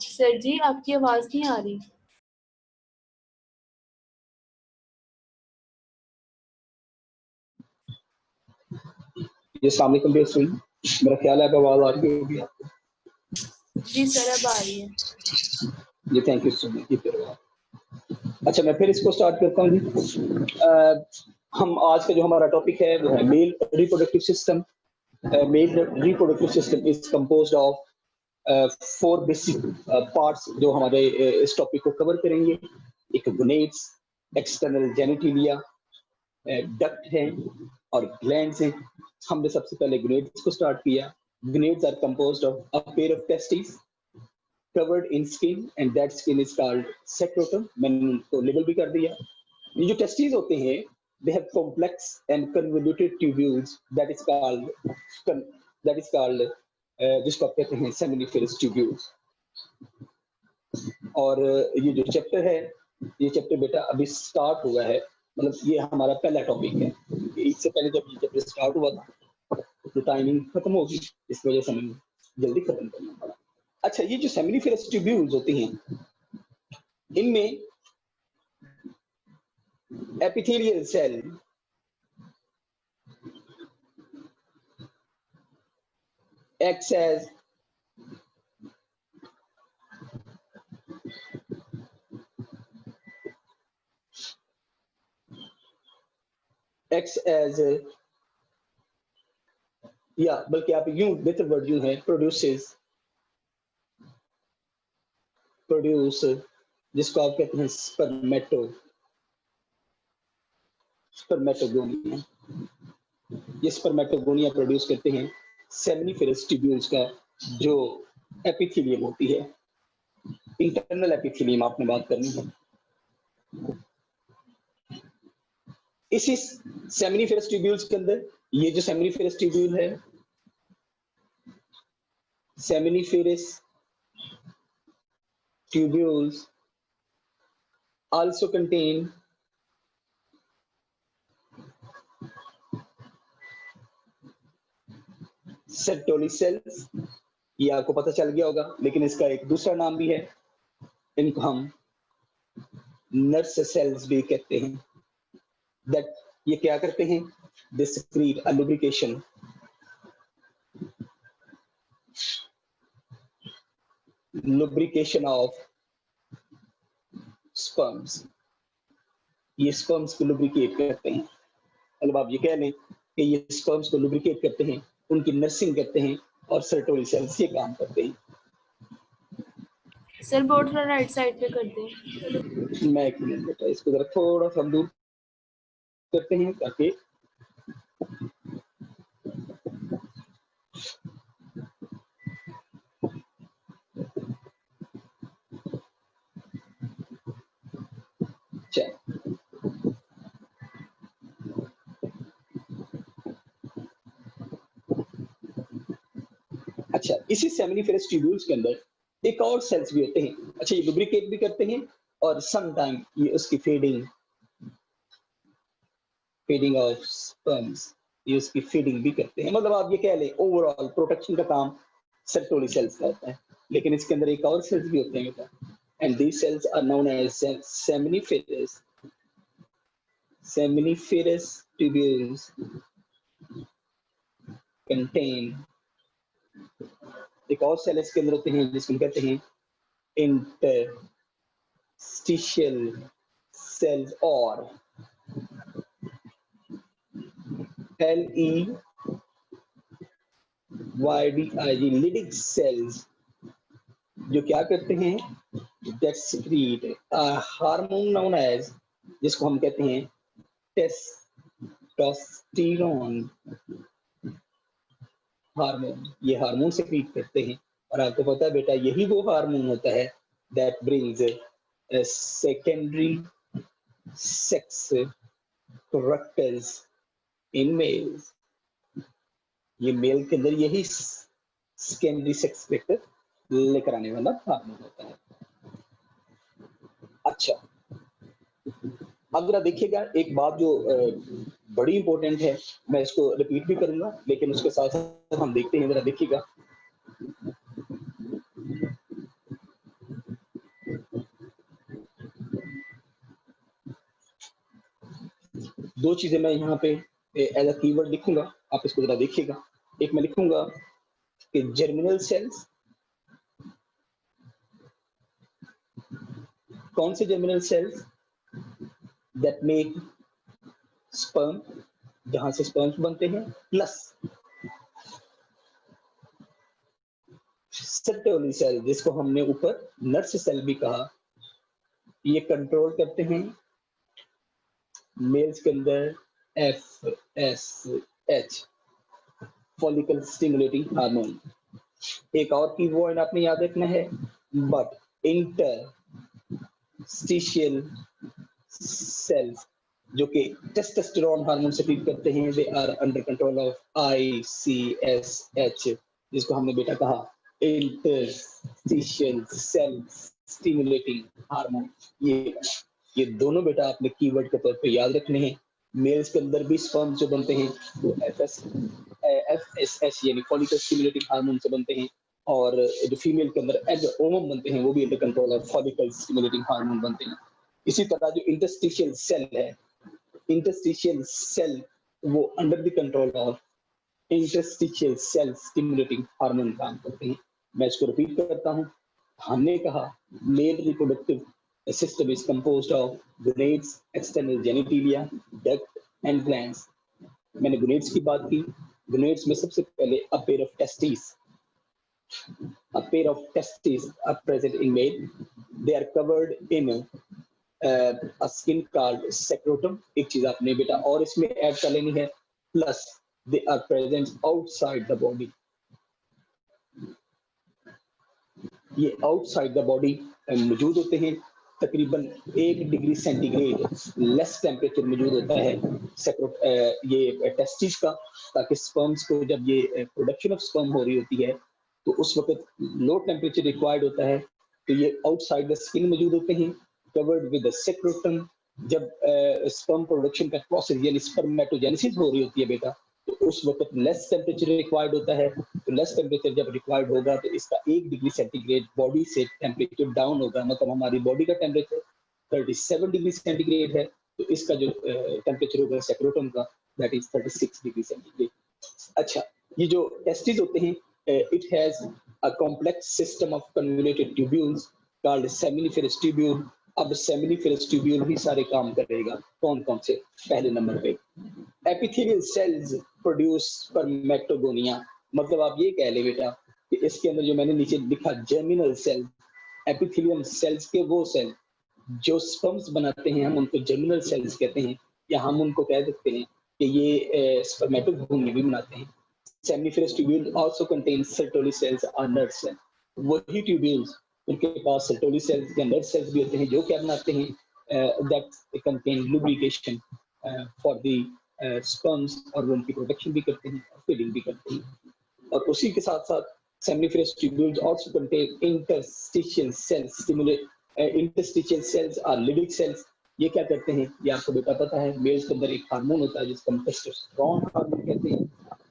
Sir जी आपकी आवाज नहीं आ रही। ये सामने कंप्यूटर सुन, मेरा ख्याल है आवाज आ रही होगी आपको। जी सर अब आ रही है। जी थैंक यू सो मच। अच्छा मैं फिर इसको स्टार्ट करता हूँ जी। हम आज का जो हमारा टॉपिक है वो है mail reproductive system. Mail reproductive system is composed of 4 basic parts जो हमारे इस टॉपिक को कवर करेंगे। एक गोनेड्स, एक्सटर्नल जेनिटिलिया, डक्ट है और ग्लैंड्स हैं। हमने सबसे पहले गोनेड्स को स्टार्ट किया। Gonads are composed of a pair of testis covered in skin and that skin is called secretum। मैंने उनको लेबल भी कर दिया। ये जो टेस्टिस होते हैं they have complex and convoluted tubules that is called जिसको आप कहते हैं seminiferous tubules। और ये जो चैप्टर है, ये चैप्टर बेटा अभी स्टार्ट हुआ है, मतलब ये हमारा पहला टॉपिक है। इससे पहले जब ये चैप्टर स्टार्ट हुआ था तो टाइमिंग खत्म होगी, इस वजह से हमें जल्दी खत्म करना पड़ा। अच्छा ये जो सेमिनिफेरस ट्यूब्यूल्स होती हैं इनमें एपिथेलियल सेल acts as या बल्कि आप यूं बेहतर वर्ड यूं है प्रोड्यूस जिसको आप कहते हैं स्पर्मेटोगोनिया। ये स्पर्मेटोगोनिया प्रोड्यूस करते हैं सेमिनिफेरस ट्यूब्यूल्स का जो एपिथेलियम होती है। इंटरनल एपिथेलियम आपने बात करनी है। इसी सेमिनिफेरस ट्यूब्यूल्स के अंदर ये जो सेमिनिफेरस ट्यूब्यूल है, seminiferous tubules also contain Sertoli cells। ये आपको पता चल गया होगा, लेकिन इसका एक दूसरा नाम भी है, इनको हम नर्स सेल्स भी कहते हैं। दैट ये क्या करते हैं, दे secrete a lubrication of sperms। ये स्पर्म्स को लुब्रिकेट करते हैं, मतलब आप ये कह लें कि ये स्पर्म्स को लुब्रिकेट करते हैं, उनकी नर्सिंग करते हैं और सर्टोली सेल्स ये काम करते हैं। सर बोर्ड थोड़ा राइट साइड पे कर दें। मैं एक मिनट बेटा इसको जरा थोड़ा सा दूर करते हैं ताकि अच्छा इसी सेमिनिफेरस ट्यूब्यूल्स के अंदर एक और सेल्स भी होते हैं। अच्छा ये लुब्रिकेट भी करते हैं और सम टाइम ये उसकी फीडिंग ऑफ स्पर्म्स, ये उसकी फीडिंग भी करते हैं। मतलब आप ये कह लें ओवरऑल प्रोटेक्शन का काम सर्टोली सेल्स का होता है। लेकिन इसके अंदर एक और सेल्स भी होते हैं बेटा, and these cells are known as seminiferous tubules contain. एक और सेल इसके अंदर होते हैं जिसको कहते हैं इंटरस्टिशियल सेल्स और LEYDIG लिडिक सेल्स, जो क्या करते हैं, that secrete a hormone known as, जिसको हम कहते हैं टेस्टोस्टेरोन हार्मोन। ये हार्मोन सेक्रीट करते हैं और आपको पता है बेटा यही वो हार्मोन होता है that brings a secondary sex characters in males। ये मेल के अंदर यही सेकेंडरी सेक्स फैक्टर लेकर आने वाला हार्मोन होता है। अच्छा अगर देखिएगा एक बात जो बड़ी इंपॉर्टेंट है, मैं इसको रिपीट भी करूंगा, लेकिन उसके साथ साथ हम देखते हैं, जरा देखिएगा दो चीजें मैं यहाँ पे एज अ कीवर्ड लिखूंगा, आप इसको जरा देखिएगा। एक मैं लिखूंगा कि जर्मिनल सेल्स, कौन से germinal cells, that make sperm, जहां से स्पर्म्स बनते हैं, प्लस सेक्टोरल सेल, जिसको हमने ऊपर नर्स सेल भी कहा, ये कंट्रोल करते हैं मेल्स के अंदर FSH, फॉलिकल स्टिमुलेटिंग हार्मोन। एक और कीवर्ड आपने याद रखना है, बट इंटरस्टिशियल सेल्स जो कि टेस्टोस्टेरोन हार्मोन से ट्रीट करते हैं, they are under control of ICSH, जिसको हमने बेटा कहा इंटरस्टिशियल सेल स्टिमुलेटिंग हार्मोन। ये दोनों बेटा आपने कीवर्ड के तौर पे याद रखने हैं। मेल्स के अंदर भी स्पर्म जो बनते हैं वो FSH यानी फॉलिकल स्टिमुलेटिंग हार्मोन से बनते हैं, और जो फीमेल के अंदर एग ओवम बनते हैं वो भी under control of follicle stimulating hormone बनते हैं। इसी तरह जो इंटरस्टिशियल सेल है, इंटरस्टिशियल सेल वो under the control of interstitial cell stimulating hormone काम करते हैं। मैं इसको रिपीट करता हूँ। हमने कहा male reproductive system is composed of gonads, external genitalia, duct and glands. मैंने गोनेड्स की बात की। गोनेड्स में सबसे पहले a pair of testis, a pair of testes are present in male. They are covered in a skin called secrotum. एक चीज आपने बेटा और इसमें ऐड कर लेनी है, plus they are present outside the body. ये outside the body मौजूद होते हैं। तकरीबन 1 डिग्री सेंटीग्रेड लेस टेम्परेचर मौजूद होता है ये टेस्टिस का, ताकि स्पर्म्स को जब ये प्रोडक्शन ऑफ स्पर्म हो रही होती है तो उस वक्त लो टेम्परेचर रिक्वायर्ड होता है, तो ये आउटसाइड द स्किन मौजूद होते हैं, कवर्ड विद द सेक्रोटम। जब स्पर्म प्रोडक्शन का प्रोसेस यानी स्पर्मेटोजेनेसिस हो रही होती है बेटा, तो उस वक्त लेस टेम्परेचर रिक्वायर्ड होता है। तो लेस टेम्परेचर जब रिक्वायर्ड होगा तो इसका 1 डिग्री सेंटीग्रेड बॉडी से टेम्परेचर डाउन होगा। मतलब हमारी बॉडी का टेम्परेचर 37 डिग्री सेंटीग्रेड है, तो इसका जो टेम्परेचर होगा सेक्रोटम का, दैट इज 36 डिग्री सेंटीग्रेड। अच्छा, ये जो टेस्टिस होते हैं, it has a complex system of convoluted tubules called seminiferous tubule. अब seminiferous tubule ही सारे काम करेगा। कौन कौन से? पहले नंबर पे epithelial cells produce spermatogonia। मतलब आप ये कह ले बेटा कि इसके अंदर जो मैंने नीचे लिखा जर्मिनल सेल, एपिथेलियम सेल्स के वो सेल जो स्पर्म्स बनाते हैं, हम उनको जर्मिनल सेल्स कहते हैं, या हम उनको कह सकते हैं कि ये स्पर्मेटोगोनिया भी बनाते हैं। Seminiferous tubule also contains Sertoli cells or nerve cells. वही tubules उनके पास Sertoli cells या nerve cells भी होते हैं जो क्या बनाते हैं, that contain lubrication for the sperms, और वो उनकी प्रोटेक्शन भी करते हैं और फीडिंग भी करते हैं। और उसी के साथ साथ seminiferous tubules also contain interstitial cells. Interstitial cells are living cells. ये क्या करते हैं, ये आपको बेटा पता है, मेल्स के अंदर एक हार्मोन होता है जिसको हम टेस्टोस्टेरोन हार्मोन कहते हैं,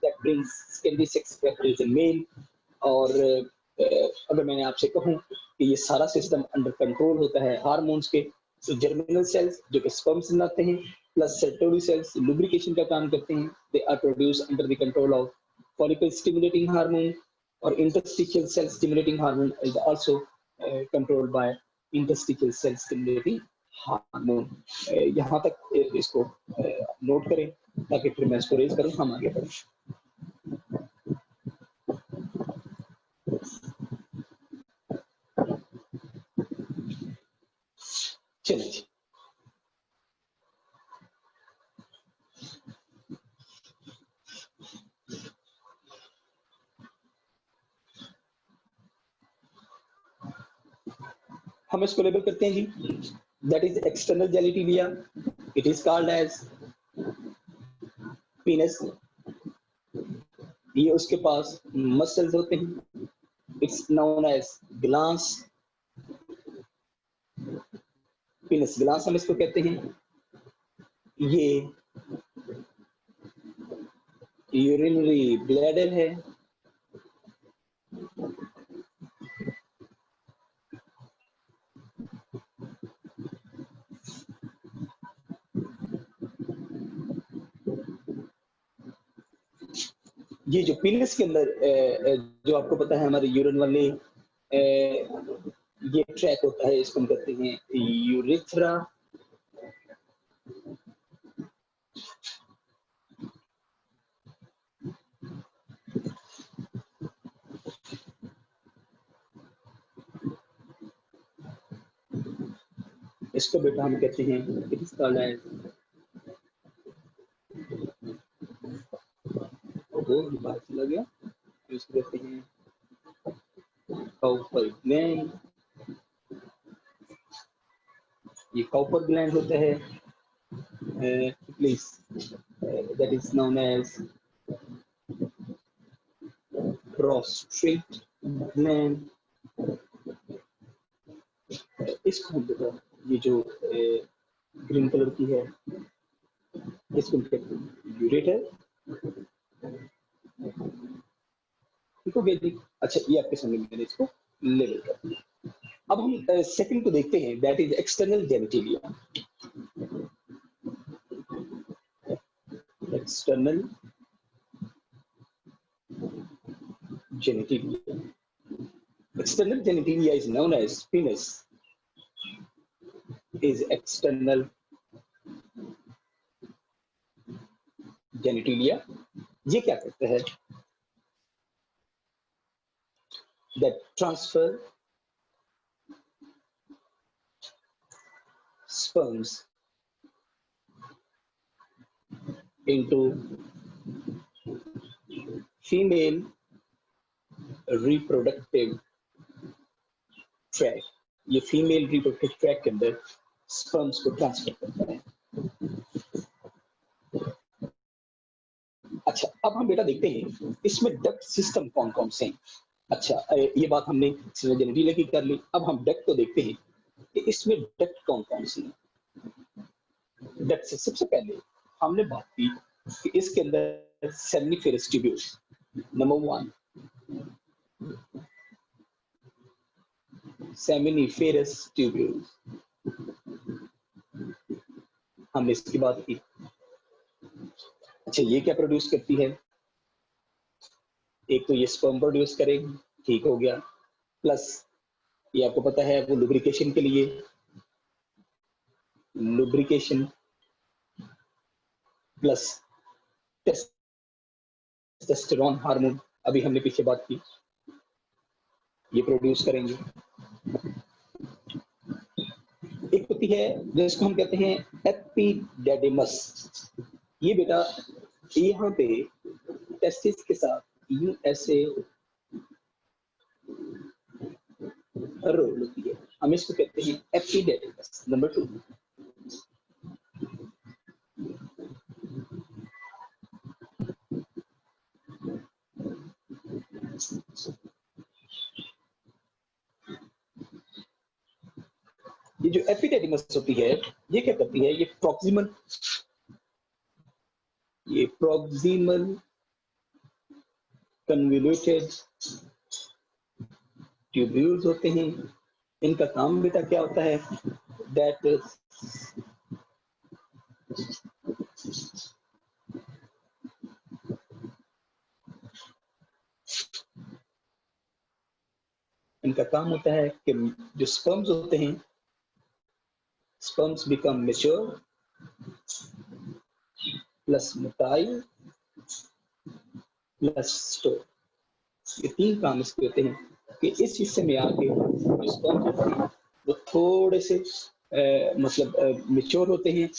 that brings secondary sex preference in male। और अगर मैंने आपसे कहूं कि ये सारा सिस्टम अंडर कंट्रोल होता है हार्मोन्स के, तो जर्मिनल सेल्स जो कि स्पर्म्स बनाते हैं, प्लस सर्टोली सेल्स लुब्रिकेशन का काम करते हैं, they are produce under the control of follicle stimulating hormone, और interstitial cell stimulating hormone is also controlled by interstitial cell stimulating hormone. यहाँ तक इसको नोट करें ताकि फिर मैं इसको रेज करूं, हम आगे बढ़ें। चलिए, हम इसको लेबल करते हैं जी, that is external genitalia, it is called as penis. ये उसके पास मसल्स होते हैं, it's known as glans, penis glans हम इसको कहते हैं। ये यूरिनरी ब्लैडर है, ये जो पीनस के अंदर जो आपको पता है हमारे यूरिन वाले ये ट्रैक होता है, इसको हम कहते हैं यूरेथ्रा। इसको बेटा हम कहते हैं इट इज कॉल्ड एज बात चला गया, इसको कहते हैं काउपर ग्लैंड। ये काउपर ग्लैंड होता है, please that is known as prostate gland. इसको हम देखो, ये जो ग्रीन कलर की है इसको हम कहते हैं यूरेटर। ठीक हो गया जी। अच्छा, ये आपके सामने मैंने इसको लेबल कर दिया। अब हम सेकंड को देखते हैं, that is external genitalia. External genitalia. External genitalia is known as penis. Is external genitalia. ये क्या करता है? That transfer sperms into female reproductive tract. ये फीमेल रिप्रोडक्टिव ट्रैक्ट के अंदर स्पर्म्स को ट्रांसफर करता है। अच्छा, अब हम बेटा देखते हैं इसमें डक्ट सिस्टम कौन कौन से हैं। अच्छा, ये बात हमने जेनिटलिया की कर ली। अब हम डक्ट को देखते हैं कि इसमें डक्ट कौन कौन सी हैं। डक्ट से सबसे पहले हमने बात की कि इसके अंदर seminiferous tubules number 1, seminiferous tubules, हमने इसकी बात की। अच्छा, ये क्या प्रोड्यूस करती है? एक तो ये स्पर्म प्रोड्यूस करेगी, ठीक हो गया, प्लस ये आपको पता है वो लुब्रिकेशन के लिए, लुब्रिकेशन प्लस टेस्टोस्टेरोन हार्मोन, अभी हमने पीछे बात की, ये प्रोड्यूस करेंगे। एक होती है जिसको हम कहते हैं एपिडेडिमस। ये बेटा यहाँ पे टेस्टिस के साथ यूं ऐसे रोल होती है, हम इसको कहते हैं एपिडेडिमस। नंबर 2, ये जो एपिडेडिमस होती है ये क्या करती है? ये प्रॉक्सिमल कन्वोल्यूटेड ट्यूब्यूल्स होते हैं। इनका काम बेटा क्या होता है? दैट इनका काम होता है कि जो स्पर्म्स होते हैं, sperms become mature plus motile plus store. ये 3 काम इसके होते हैं कि इस हिस्से में आके जो स्पर्म्स होते हैं वो थोड़े से मतलब मैच्योर होते हैं।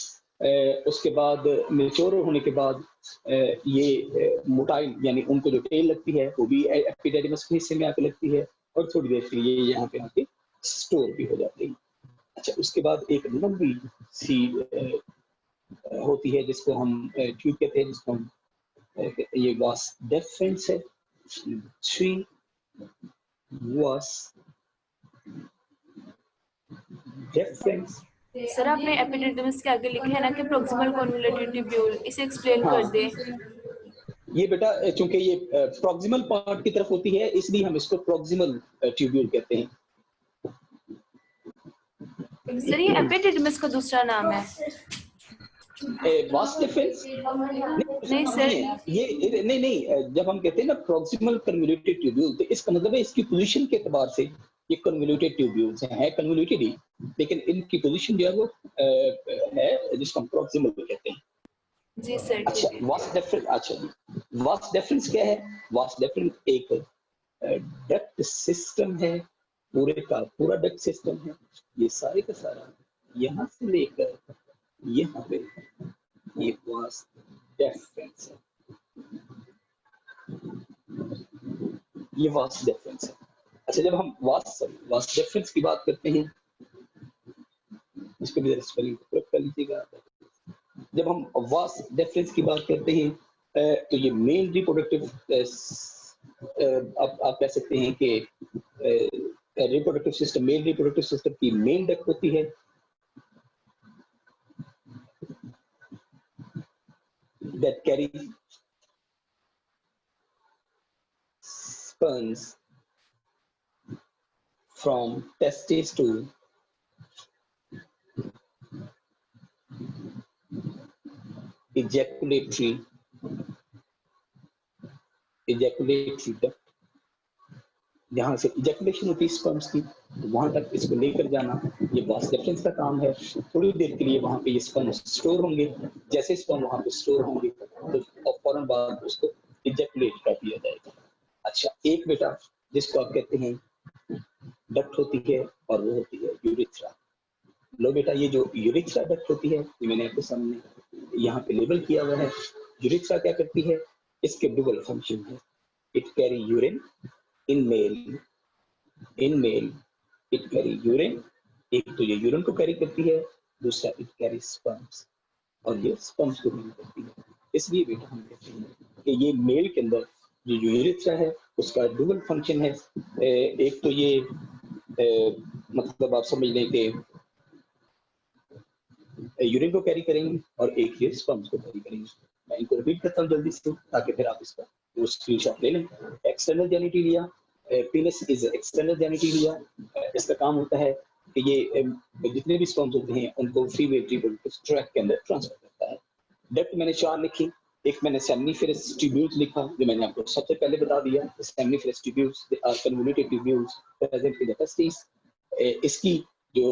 उसके बाद मैच्योर होने के बाद ये मोटाइल यानी उनको जो टेल लगती है वो भी एपिडेडिमस के हिस्से में आके लगती है और थोड़ी देर के लिए यहाँ पे आके स्टोर भी हो जाती है। अच्छा, उसके बाद एक लंबी सी होती है जिसको हम ट्यूब कहते हैं, जिसको हम ये वास डेफरेंस है। 3 वास डेफरेंस। सर आपने एपिडिडिमिस के आगे लिखा है ना कि प्रॉक्सिमल कन्वोल्यूटेड ट्यूब्यूल, इसे एक्सप्लेन कर दे। ये बेटा चूंकि ये प्रॉक्सिमल पार्ट की तरफ होती है इसलिए हम इसको प्रॉक्सिमल ट्यूब्यूल कहते हैं। सर ये एपिडिडिमिस का दूसरा नाम है। वास डेफरेंस नहीं नहीं सर, है ये, नहीं, जब हम कहते हैं ना प्रॉक्सिमल कन्वोल्यूटेड ट्यूब्यूल, तो इसका मतलब है इसकी पोजीशन के एतबार से ये कन्वोल्यूटेड ट्यूब्यूल्स हैं कन्वोल्यूटेड ही, लेकिन इनकी पोजीशन जो है वो है जिसको हम प्रॉक्सिमल कहते हैं। जी सर अच्छा, ठीक है। वास्ट डिफरेंस, अच्छा जी, वास्ट डिफरेंस क्या है? वास्ट डिफरेंस एक डक्ट सिस्टम है, पूरे का पूरा डक्ट सिस्टम है, ये सारे का सारा यहाँ से लेकर यहाँ पे ये वास्ट डिफरेंस है, ये वास्ट डिफरेंस है। अच्छा, जब हम वास्ट डिफरेंस की बात करते हैं, इसको भी स्पेलिंग कर लीजिएगा। जब हम वास्ट डिफरेंस की बात करते हैं तो ये मेल रिप्रोडक्टिव, आप कह सकते हैं कि reproductive system, mail reproductive system की मेन डक्ट होती है that carry sperms from testes to ejaculatory duct, जहां से इजैकुलेशन होती है स्पर्म्स की, तो वहां तक इसको लेकर जाना ये वास्ट डिफरेंस का काम है। थोड़ी देर के लिए वहां पे ये स्पर्म स्टोर होंगे, जैसे स्पर्म वहां पे स्टोर होंगे तो फौरन बाद उसको इजैकुलेट कर दिया जाएगा। अच्छा, एक बेटा जिसको आप कहते हैं डक्ट होती है और वो होती है यूरिथ्रा। लो बेटा, ये जो यूरिथ्रा डक्ट होती है ये मैंने आपके सामने यहाँ पे लेबल किया हुआ है। यूरिथ्रा क्या करती है? इसके डुअल फंक्शन है। It carry urine in male it carry urine, एक तो ये यूरिन को कैरी करती है, दूसरा इट कैरी स्पर्म्स, और ये स्पर्म्स को कैरी करती है। इसलिए बेटा हम कहते हैं कि ये मेल के अंदर जो यूरिथ्रा है उसका डुअल फंक्शन है। एक तो ये मतलब आप समझ लें कि यूरिन को कैरी करेंगे और एक ये स्पर्म्स को कैरी करेंगे। मैं इनको रिपीट करता हूँ जल्दी से ताकि फिर आप इसका वो स्क्रीनशॉट ले लें। External genitalia, पीनस is external genitalia. इसका काम होता है कि ये जितने भी स्पर्म्स होते हैं उनको फीमेल रिप्रोडक्टिव ट्रैक्ट के अंदर ट्रांसफर करता है। डक्ट मैंने 4 लिखी, एक मैंने सेमिनिफेरस ट्यूब्यूल्स लिखा जो मैंने आपको सबसे पहले बता दिया। Seminiferous tubules are convoluted tubules present in the testis. इसकी जो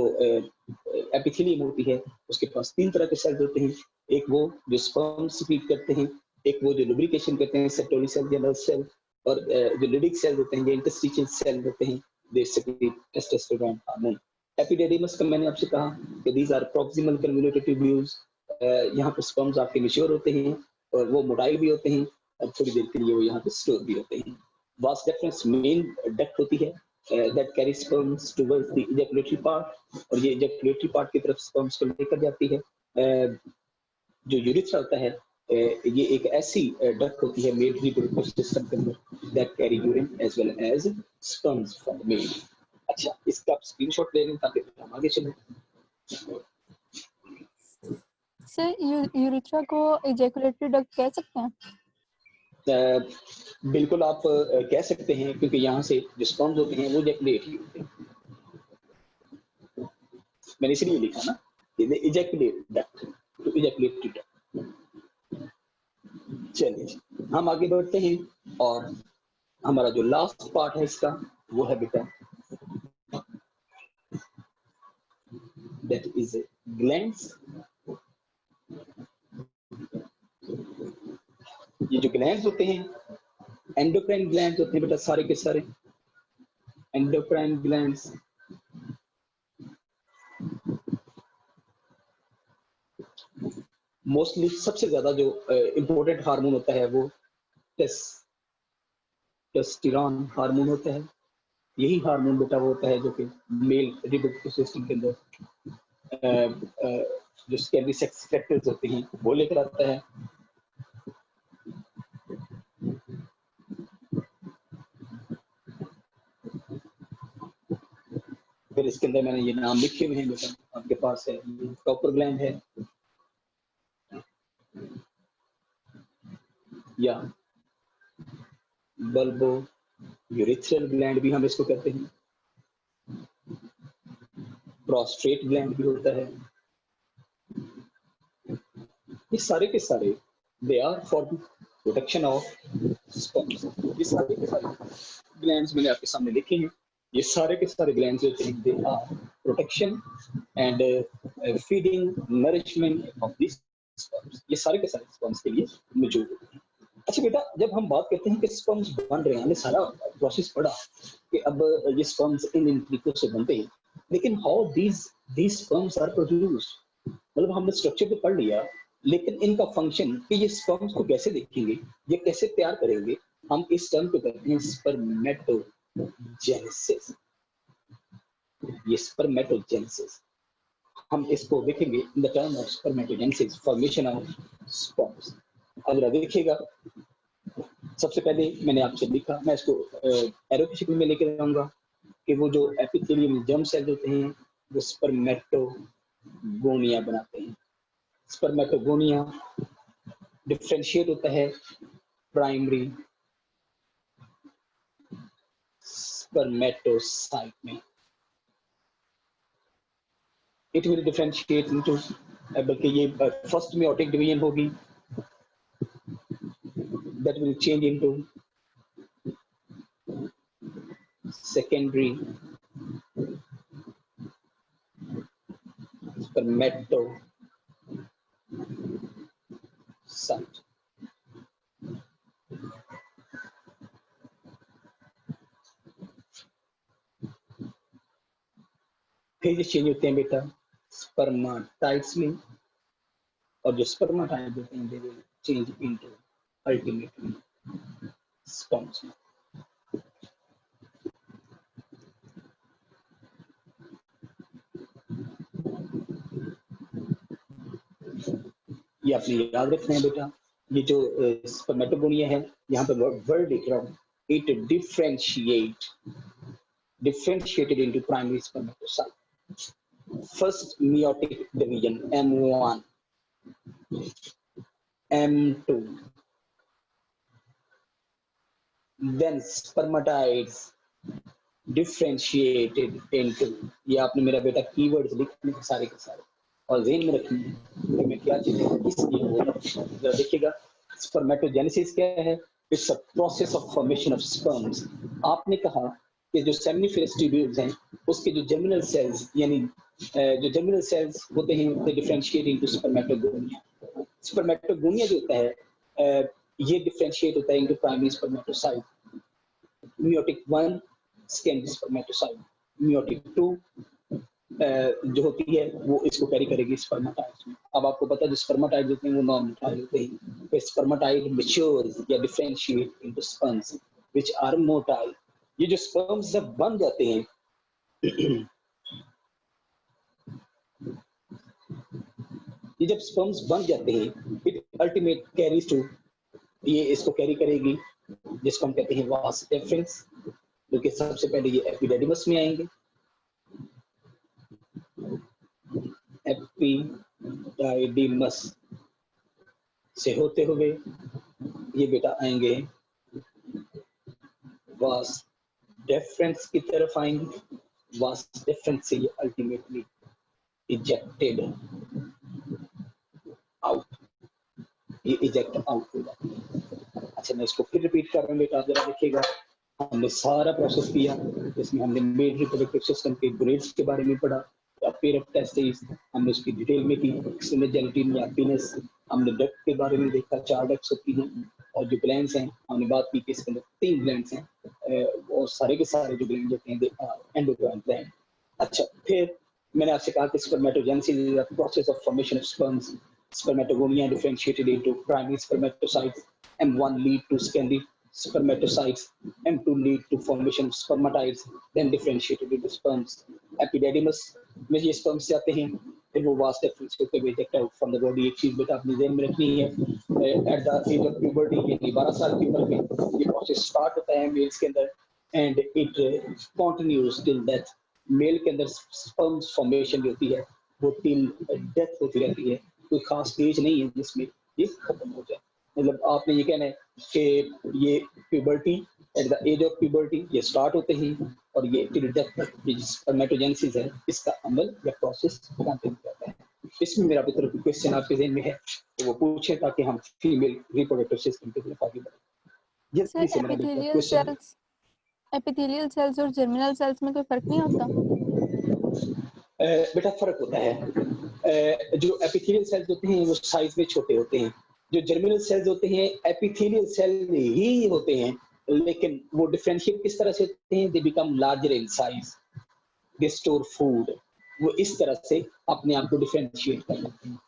एपिथेलियम होती है उसके पास 3 तरह के सेल्स होते हैं। एक वो जो स्पर्म सीक्रेट करते हैं, एक वो जो लुब्रिकेशन करते हैं सेप्टोली सेल या नर्व सेल, और जो लिडिक सेल होते हैं, जो इंटरस्टिशियल सेल होते हैं, they secrete testosterone hormone. Epididymis का मैंने आपसे कहा कि these are proximal convoluted tubules. यहाँ पे स्पर्म्स आपके मैच्योर होते हैं और वो मोटाइल भी होते हैं और थोड़ी देर के लिए वो यहाँ पे स्टोर भी होते हैं। वास्ट डिफरेंस मेन डक्ट होती है that carry sperms towards the ejaculatory part, और ये ejaculatory part की तरफ sperms को लेकर जाती है। जो यूरिथ्रा होता है ये एक ऐसी डक्ट होती है मेल रिप्रोडक्टिव सिस्टम के अंदर that carry urine as well as sperms from the male। अच्छा, इसका आप स्क्रीनशॉट ले लें ताकि हम आगे चलें। सर यूरिथ्रा को इजैकुलेटरी डक्ट कह सकते हैं? बिल्कुल आप कह सकते हैं, क्योंकि यहाँ से जो स्पर्म्स होते हैं वो इजैकुलेट ही होते हैं। मैंने इसलिए लिखा ना इजैकुलेट डक्ट, तो इजैकुलेटरी डक्ट। चलिए हम आगे बढ़ते हैं और हमारा जो लास्ट पार्ट है इसका वो है बेटा दैट इज ग्लैंड्स। ये जो ग्लैंड्स होते हैं एंडोक्राइन ग्लैंड्स होते हैं बेटा, सारे के सारे एंडोक्राइन ग्लैंड्स। मोस्टली सबसे ज्यादा जो इंपॉर्टेंट हार्मोन होता है वो टेस्टोस्टेरोन हार्मोन होता है। यही हार्मोन बेटा वो होता है जो कि मेल रिप्रोडक्टिव सिस्टम के अंदर जो सेकेंडरी सेक्स फैक्टर्स होते हैं वो लेकर आता है। फिर इसके अंदर मैंने ये नाम लिखे हुए हैं बेटा, आपके पास है कॉपर ग्लैंड है या बल्बो यूरिथ्रल ग्लैंड भी हम इसको कहते हैं, प्रोस्टेट ग्लैंड भी होता है। ये सारे के सारे they are for the protection of sperms. ये सारे के सारे ग्लैंड्स मैंने आपके सामने लिखे हैं, ये सारे के सारे ग्लैंड्स जो हैं they are protection and feeding nourishment of this sperms, ये सारे के सारे स्पर्म्स के लिए मौजूद होते हैं। अच्छा बेटा, जब हम बात करते हैं कि स्पर्म्स बन रहे हैं, हमने सारा प्रोसेस पढ़ा कि अब ये स्पर्म्स इन तरीकों से बनते हैं, लेकिन how these sperms are produced, मतलब हमने स्ट्रक्चर तो पढ़ लिया, लेकिन इनका फंक्शन कि ये स्पर्म्स को कैसे देखेंगे, ये कैसे तैयार करेंगे, हम इस टर्म को कहते हैं स्पर्मेटोजेनेसिस। ये स्पर्मेटोजेनेसिस हम इसको देखेंगे in the term of spermatogenesis, formation of sperms. अगर देखिएगा, सबसे पहले मैंने आपसे लिखा, मैं इसको एरो की शक्ल में लेकर आऊंगा कि वो जो एपिथेलियम जर्म सेल्स होते हैं वो स्पर्मेटोगोनिया बनाते हैं। स्पर्मेटोगोनिया डिफरेंशिएट होता है प्राइमरी स्पर्मेटोसाइट में। इट विल डिफरेंशिएट इनटू, बल्कि ये फर्स्ट मेयोटिक डिवीजन होगी, that will change into secondary spermatocyte। फिर ये चेंज होते हैं बेटा स्पर्माटाइड्स में, और जो स्पर्माटाइड होते हैं they will change into ultimately sperms। ये आपने याद रखना है बेटा, ये जो स्पर्मेटोगोनिया है, यहाँ पे वर्ड लिख रहा हूँ, it differentiated into primary spermatocyte, first meiotic division M1, M2, then spermatides differentiated into, ये आपने मेरा बेटा कीवर्ड्स लिखने के सारे और ज़हन में रखनी है कि मैं क्या चीजें किस लिए बोल रहा हूँ। देखिएगा, स्पर्मेटोजेनेसिस क्या है? It's a process of formation of sperms. आपने कहा कि जो सेमिनिफेरस ट्यूब्यूल्स हैं उसके जो जर्मिनल सेल्स, यानी जो जर्मिनल सेल्स होते हैं, दे डिफरेंशिएट इनटू स्पर्मेटोगोनिया। स्पर्मेटोगोनिया जो होता है ये डिफरेंशिएट होता है into primary spermatocyte, meiotic 1 secondary spermatocyte, meiotic 2 जो होती है वो इसको कैरी करेगी स्पर्मेटाइड्स में। अब आपको पता है जो स्पर्मेटाइड्स होते हैं वो नॉन-मोटाइल होते हैं, तो स्पर्मेटाइड मैच्योर्स या differentiate into sperms which are motile. ये जो स्पर्म्स जब बन जाते हैं ये जब स्पर्म्स बन जाते हैं, इट अल्टीमेट कैरीज टू, ये इसको कैरी करेगी जिसको हम कहते हैं वास डेफरेंस, जो कि सबसे पहले ये एपिडेडिमस में आएंगे। एपिडाइडिमस से होते हुए ये बेटा आएंगे वास डेफरेंस की तरफ आएंगे। वास डेफरेंस से ये अल्टीमेटली इजेक्टेड आउट, ये इजेक्ट आउट हो जाती है। अच्छा, मैं इसको फिर रिपीट कर रहा हूँ बेटा, आप जरा देखिएगा। हमने सारा प्रोसेस किया, जिसमें हमने मेल रिप्रोडक्टिव सिस्टम के ग्रेड्स के बारे में पढ़ा, पेयर ऑफ टेस्टिस हमने उसकी डिटेल में की, जेलेटिन या पीनस, हमने डक्ट के बारे में देखा, 4 डक्ट्स होती हैं, और जो ग्लैंड्स हैं हमने बात की कि इसके अंदर 3 ग्लैंड्स हैं, और सारे के सारे जो ग्लैंड होते हैं एंडोक्राइन ग्लैंड। अच्छा, फिर मैंने आपसे कहा कि spermatogenesis is the process of formation of sperms. Spermatogonia differentiated into primary spermatocytes, M1 lead to secondary spermatocytes, M2 lead to formation of spermatides, then differentiated into sperms. Epididymis में ये sperms जाते हैं, फिर वो vast difference होते हुए eject out from the body। एक चीज बेटा अपनी ध्यान में रखनी है, at the age of puberty यानी 12 साल की उम्र में ये process start होता है मेल्स के अंदर, and it continues till death। Male के अंदर sperms formation जो होती है वो till death होती रहती है, कोई खास स्टेज नहीं है जिसमें ये खत्म हो जाए। मतलब आपने ये कहना है कि ये puberty, at the age of puberty ये स्टार्ट होते हैं और ये टिल डेथ तक स्पर्मेटोजेनेसिस है, इसका अमल या प्रोसेस कंटिन्यू करता है। इसमें मेरा भी तरफ क्वेश्चन आपके ज़हन में है तो वो पूछें ताकि हम फीमेल रिप्रोडक्टिव सिस्टम के लिए आगे बढ़ें। जल्दी सर से मेरा भी क्वेश्चन एपिथेलियल सेल्स और जर्मिनल सेल्स में कोई फर्क नहीं होता? बेटा फर्क होता है। जो एपिथेलियल सेल्स होते हैं वो साइज में छोटे होते हैं, जो जर्मिनल सेल्स होते हैं एपिथेलियल सेल ही होते हैं, लेकिन वो डिफरेंशिएट किस तरह से होते हैं, they become larger in size, they store food, वो इस तरह से अपने आप को डिफरेंशिएट कर लेते हैं।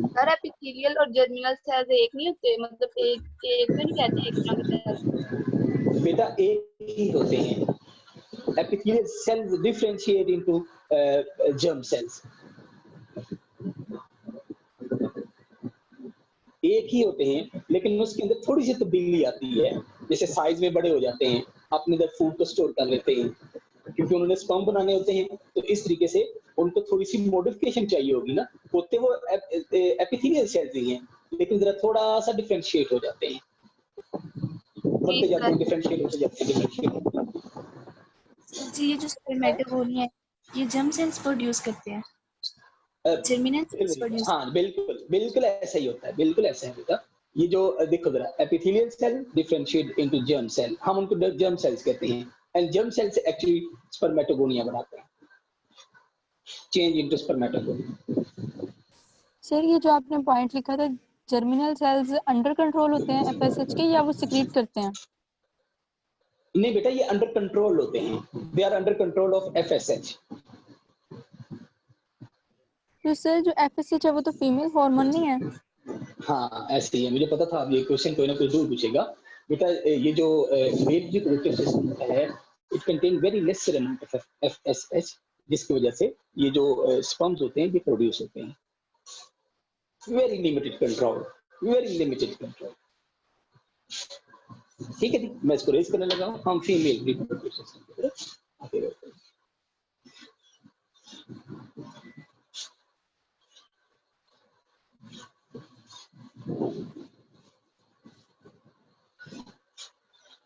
सर एपिथेलियल और जर्मिनल सेल्स एक नहीं होते, मतलब एक तो नहीं कहते एक तरह के सेल्स? बेटा एक ही होते हैं, epithelial cells differentiate into germ cells। एक ही होते हैं लेकिन उसके अंदर थोड़ी सी तब्दीली आती है, जैसे साइज में बड़े हो जाते हैं, अपने अंदर फूड को स्टोर कर लेते हैं क्योंकि उन्होंने स्पर्म बनाने होते हैं, तो इस तरीके से उनको थोड़ी सी मॉडिफिकेशन चाहिए होगी ना, होते वो एपिथेलियल सेल्स ही हैं लेकिन जरा थोड़ा सा डिफरेंशिएट हो जाते हैं, बनते जाते हैं, डिफरेंशिएट होते जाते हैं, डिफरेंशिएट होते हैं। जी ये जो स्पर्मेटोगोनिया है ये जर्म सेल्स प्रोड्यूस करते हैं, जर्मिनल सेल्स प्रोड्यूस। हाँ बिल्कुल बिल्कुल ऐसा ही होता है, बिल्कुल ऐसा है बेटा। ये जो देखो जरा, epithelial cell differentiate into germ cell, हम उनको जर्म सेल्स कहते हैं, and germ cells actually spermatogonia बनाते हैं, चेंज इनटू स्पर्मेटोगोनिया। सर ये जो आपने पॉइंट लिखा था जर्मिनल सेल्स अंडर कंट्रोल होते हैं एफएसएच के या वो सिक्रीट करते हैं? नहीं बेटा ये अंडर कंट्रोल होते हैं, they are under control of FSH. तो सर जो एफएसएच है वो तो फीमेल हार्मोन नहीं है? हाँ ऐसे ही है, मुझे पता था अब ये क्वेश्चन कोई ना कोई जरूर पूछेगा बेटा। ये जो मेल रिप्रोडक्टिव सिस्टम है it contain very less amount of FSH, जिसकी वजह से ये जो स्पर्म्स होते हैं ये प्रोड्यूस होते हैं, very limited control, very limited control. ठीक है जी, मैं इसको रेज करने लगा हूँ, हम फीमेल रिप्रोडक्टिव सिस्टम की तरफ आगे बढ़ते हैं।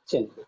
चलिए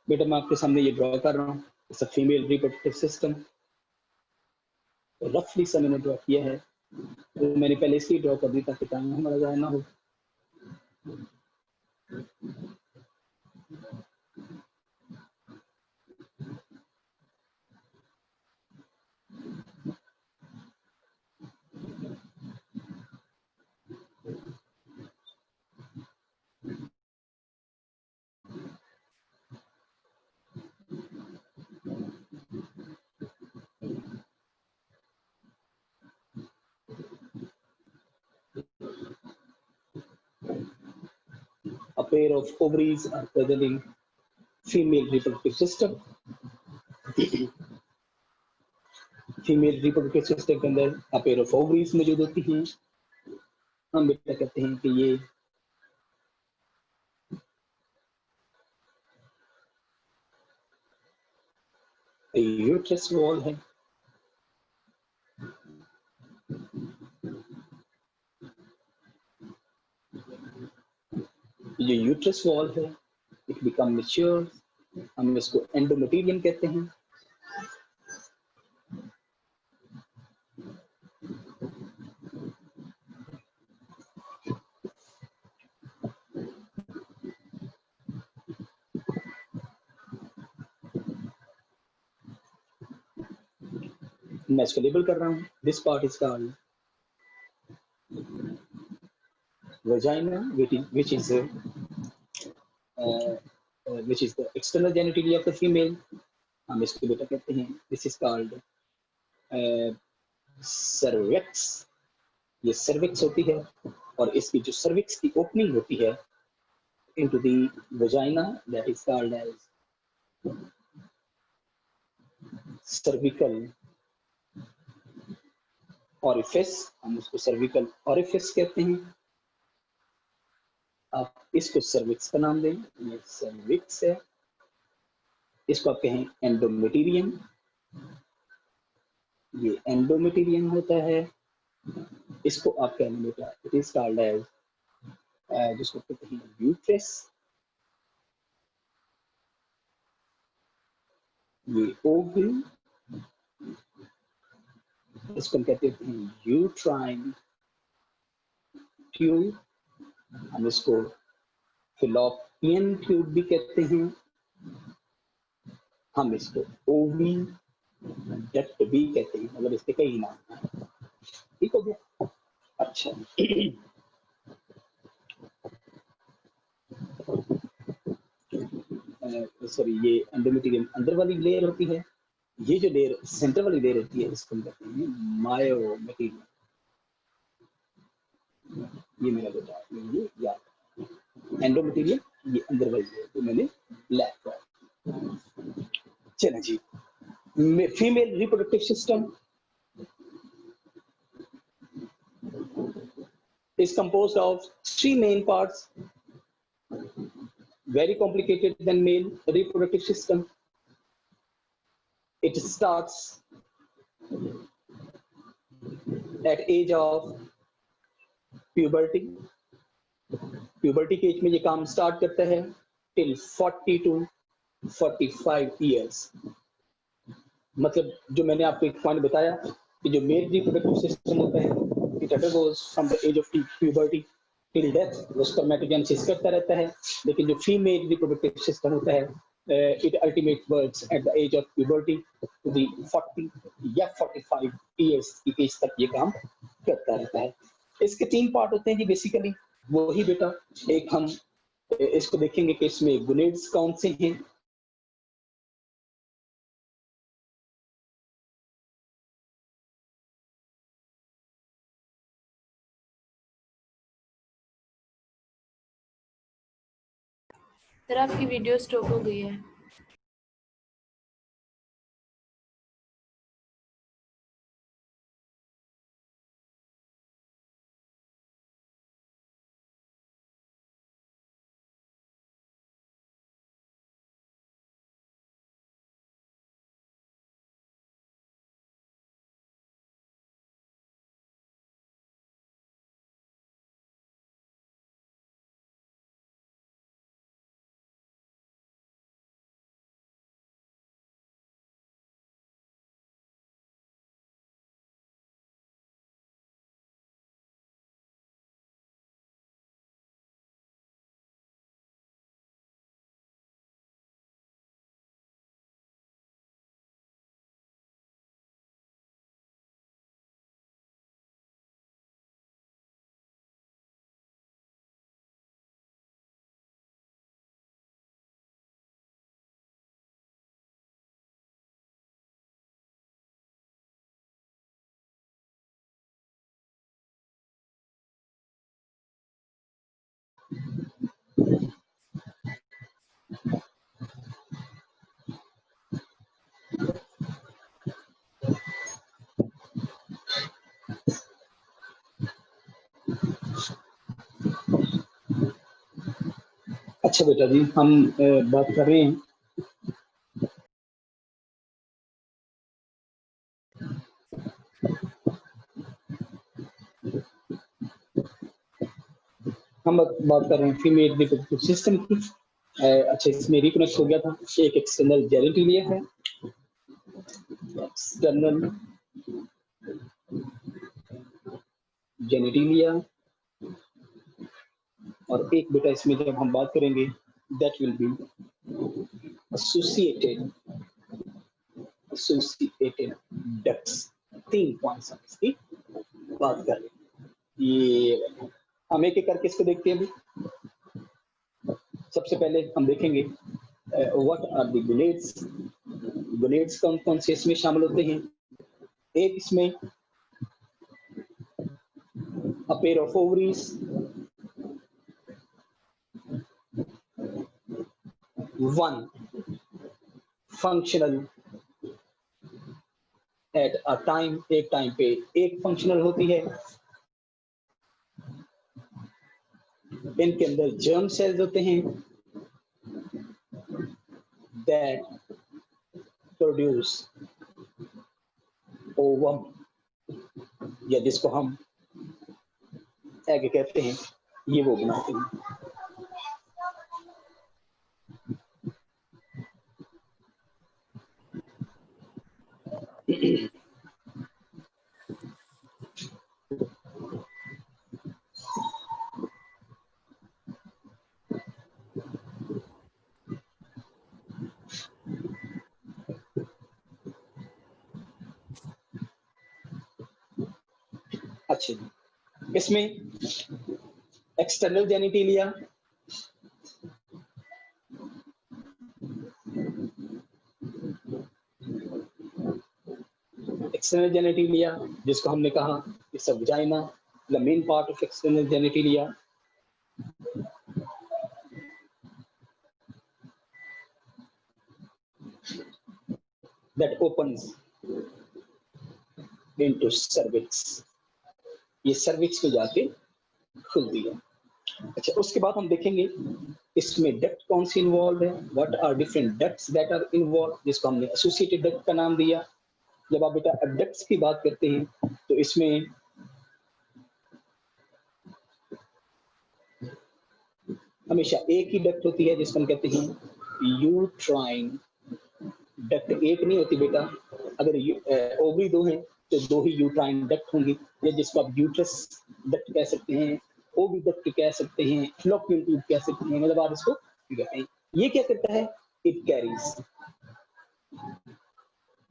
बेटा मैं आपके सामने ये ड्रॉ कर रहा हूँ, it's a female reproductive system, रफली सा मैंने ड्रॉ किया है, तो मैंने पहले इसलिए ड्रॉ कर दी ताकि टाइम हमारा ज़ाया ना हो। A pair of ovaries are present in female reproductive system। Female reproductive system के अंदर a pair of ovaries मौजूद होती हैं। हम बेटा कहते हैं कि ये यूट्रस वॉल है, ये यूट्रस वॉल है, इट बिकम मैच्योर, हम इसको एंडोमेटेरियम कहते हैं। मैं इसको लेबल कर रहा हूँ, this part is called vagina, which is the external genitalia of the female, हम इसको बेटा कहते हैं, this is called cervix, ये cervix होती है, और इसकी जो cervix की opening होती है into the vagina, that is called as cervical orifice, हम उसको cervical orifice कहते हैं। आप इसको cervix का नाम दें, ये cervix है, इसको आप कहें एंडोमेटेरियम, ये एंडोमेटेरियम होता है, इसको आप कहने बेटा इट इज कॉल्ड एज, जिसको कहते हैं यूट्रस, ये ओवल, इसको हम कहते हैं यूट्राइन ट्यूब, हम इसको फिलोपियन ट्यूब भी कहते हैं, हम इसको ओवी डक्ट भी कहते हैं, मतलब इसके कई नाम हैं। ठीक हो गया? अच्छा, सॉरी, ये एंडोमेटेरियम अंदर वाली लेयर होती है, ये जो लेयर सेंटर वाली लेयर होती है इसको हम कहते हैं मायोमेटेरियम। ये मेरा बेटा, ये याद, एंडोमेटेरियम ये अंदर वाली लेयर, तो मैंने ब्लैक किया। चलें जी, female reproductive system is composed of 3 main parts, very complicated than male reproductive system. It starts at age of puberty. Puberty के एज में ये काम स्टार्ट करता है till 40 to 45 years. मतलब जो मैंने आपको एक पॉइंट बताया कि जो मेल रिप्रोडक्टिव सिस्टम होता है, it undergoes from the age of puberty till death, वो spermatogenesis करता रहता है, लेकिन जो फीमेल रिप्रोडक्टिव सिस्टम होता है, it ultimate works at the age of puberty to the 40 या 45 years की एज तक ये काम करता रहता है। इसके 3 पार्ट होते हैं जी बेसिकली, वही बेटा, एक हम इसको देखेंगे कि इसमें गोनेड्स कौन से हैं, सर आपकी वीडियो स्टॉप हो गई है। अच्छा बेटा जी, हम बात कर रहे हैं फीमेल रिप्रोडक्टिव सिस्टम की। अच्छा, इसमें रिकनेक्ट हो गया था, एक एक्सटर्नल जेनिटिलिया है, एक्सटर्नल जेनिटिलिया, और एक बेटा इसमें जब हम बात करेंगे that will be associated ducts. 3 points हम इसकी बात कर रहे हैं। ये हम एक एक करके इसको देखते हैं अभी। सबसे पहले हम देखेंगे what are the gonads. Gonads कौन कौन से इसमें शामिल होते हैं। एक इसमें a pair of ovaries, one functional at a time, एक टाइम पे एक फंक्शनल होती है। इनके अंदर जर्म सेल्स होते हैं that produce ovum, या जिसको हम एग कहते हैं, ये वो बनाते हैं। अच्छा, इसमें एक्सटर्नल जेनिटेलिया, एक्सटर्नल जेनिटेलिया जिसको हमने कहा it's a vagina, the main part of external genitalia. that opens into cervix, ये cervix पे जाके खुलती है। अच्छा, उसके बाद हम देखेंगे इसमें डक्ट कौन सी इन्वॉल्व है, what are different ducts that are involve, जिसको हमने एसोसिएटेड डक्ट का नाम दिया। जब आप बेटा डक्ट्स की बात करते हैं तो इसमें हमेशा एक ही डक्ट होती है जिसको हम कहते हैं यूट्राइन डक्ट। एक नहीं होती बेटा, अगर ओवरी दो हैं तो दो ही यूट्राइन डक्ट होंगी, या जिसको आप यूट्रस डक्ट कह सकते हैं, ओवी डक्ट कह सकते हैं, फ्लोपियन ट्यूब कह सकते हैं, मतलब आप इसको कहते हैं। ये क्या करता है, इट कैरीज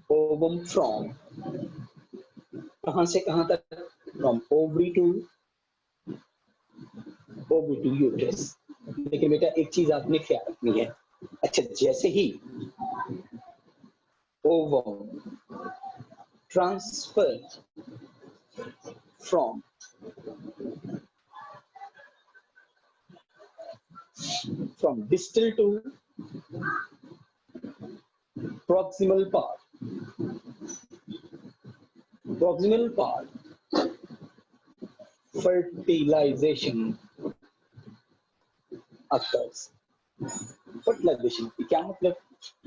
ओवम फ्रॉम, कहां से कहां तक, फ्रॉम ओवरी टू यूट्रस। लेकिन बेटा एक चीज आपने ख्याल रखनी है, अच्छा जैसे ही ovum transfer from distal to proximal part, fertilization occurs। fertilization क्या मतलब,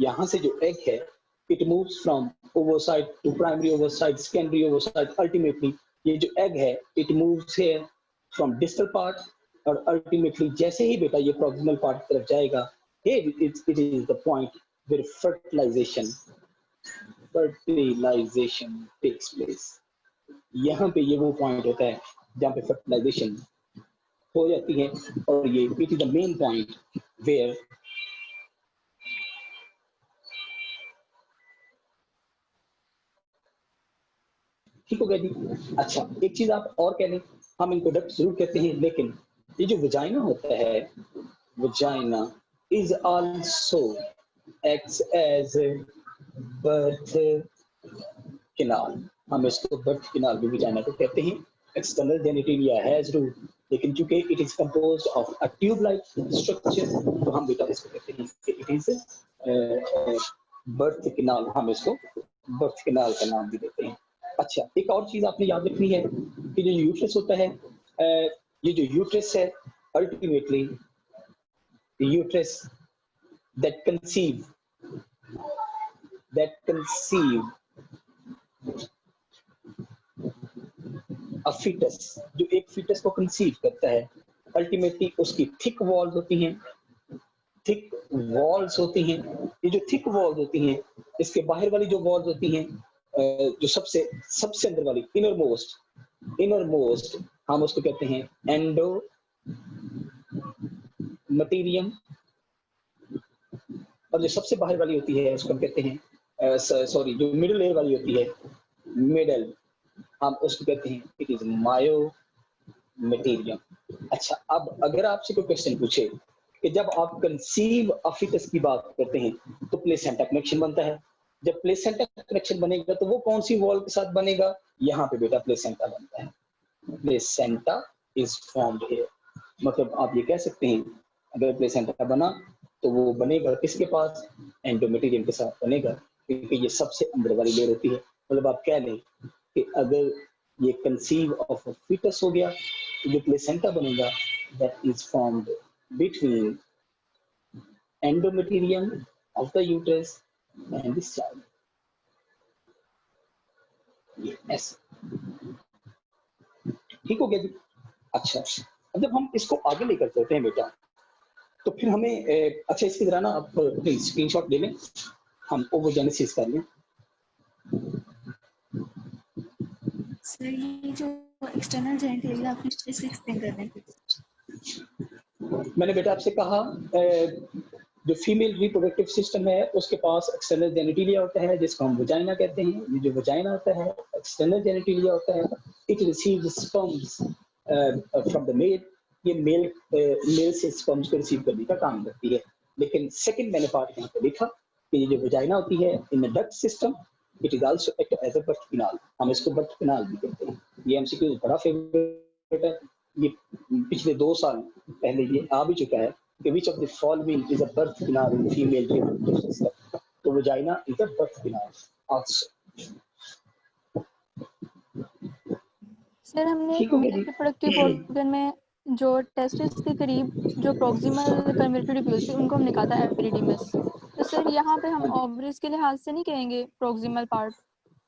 यहां से जो एग है it moves from oocyte to primary oocyte, secondary oocyte, ultimately ये जो एग है it moves here from distal part, और अल्टीमेटली जैसे ही बेटा ये प्रॉक्सिमल पार्ट की तरफ जाएगा, it is the point where fertilization takes place। यहाँ पे ये वो पॉइंट होता है जहाँ पे फर्टिलाइजेशन हो जाती है, और ये it is the main point where ठीक हो गया जी। अच्छा, एक चीज आप और कह लें, हम इनको डक्ट जरूर कहते हैं, लेकिन ये जो वजाइना होता है, vagina is also acts as birth canal. हम इसको बर्थ कैनाल भी वजाइना को कहते हैं। एक्सटर्नल जेनिटेलिया हैज रूट, लेकिन चूंकि it is composed of a tube like structure, तो हम बेटा इसको कहते हैं कि इट इज बर्थ कैनाल। हम इसको बर्थ कैनाल का नाम भी देते हैं। अच्छा, एक और चीज आपने याद रखनी है कि जो यूट्रस होता है, ये जो यूट्रस है, ultimately uterus that conceive a foetus, जो एक फीटस को कंसीव करता है, अल्टीमेटली उसकी थिक वॉल्स होती हैं, ये जो थिक वॉल्स होती हैं, इसके बाहर वाली जो वॉल्स होती हैं, जो सबसे अंदर वाली इनरमोस्ट हम उसको कहते हैं एंडो मटेरियम, और जो सबसे बाहर वाली होती है उसको हम कहते हैं जो मिडिल लेयर वाली होती है, मिडल, हम उसको कहते हैं इट इज मटेरियम। अच्छा, अब अगर आपसे कोई क्वेश्चन पूछे कि जब आप कंसीव ऑफ फीटस की बात करते हैं तो प्लेसेंटा कनेक्शन बनता है। जब प्लेसेंटा कनेक्शन बनेगा तो वो कौन सी वॉल के साथ बनेगा? यहाँ पे बेटा प्लेसेंटा बनता है। Placenta is formed here. मतलब आप ये कह सकते हैं अगर प्लेसेंटा बना तो वो बनेगा किसके पास? एंडोमेटेरियम के साथ बनेगा, क्योंकि ये सबसे अंदर वाली लेयर होती है। मतलब आप कह लें कि अगर ये कंसीव ऑफ अ फीटस हो गया तो जो प्लेसेंटा बनेगा that is formed between endometrium of the uterus and the child. ये ऐसे ठीक हो गया जी। अच्छा, अब जब हम इसको आगे लेकर चलते हैं बेटा तो फिर हमें अच्छा इसकी जरा ना आप स्क्रीनशॉट ले लें, हम ओवोजेनेसिस कर लें। सर ये जो एक्सटर्नल जेनिटलिया आपने इसे एक्सप्लेन करना है। मैंने बेटा आपसे कहा जो फीमेल रिप्रोडक्टिव सिस्टम है उसके पास एक्सटर्नल जेनिटलिया होता है जिसको हम वजाइना कहते हैं। ये जो वजाइना होता है एक्सटर्नल जेनिटलिया होता है। It receives sperms from the male. ये मेल से स्पर्म्स को रिसीव करने का काम करती है। लेकिन सेकंड मैंने पार्ट यहाँ पे लिखा कि ये जो वजाइना होती है in the duct system it is also act as a birth canal. हम इसको बर्थ कैनाल भी कहते हैं। ये एमसीक्यू बड़ा फेवरेट है। ये पिछले 2 साल पहले ये आ भी चुका है कि which of the following is a birth canal in female reproductive system? तो vagina is a birth canal also. Sir हमने ठीक हो गया मेल जी। रिप्रोडक्टिव ऑर्गन में जो टेस्टिस के करीब जो प्रॉक्सिमल कन्वर्टेड ट्यूब्यूल्स थी उनको हमने कहा था एपिडिडिमस। तो सर यहाँ पे हम ओवरीज के लिहाज से नहीं कहेंगे प्रॉक्सिमल पार्ट?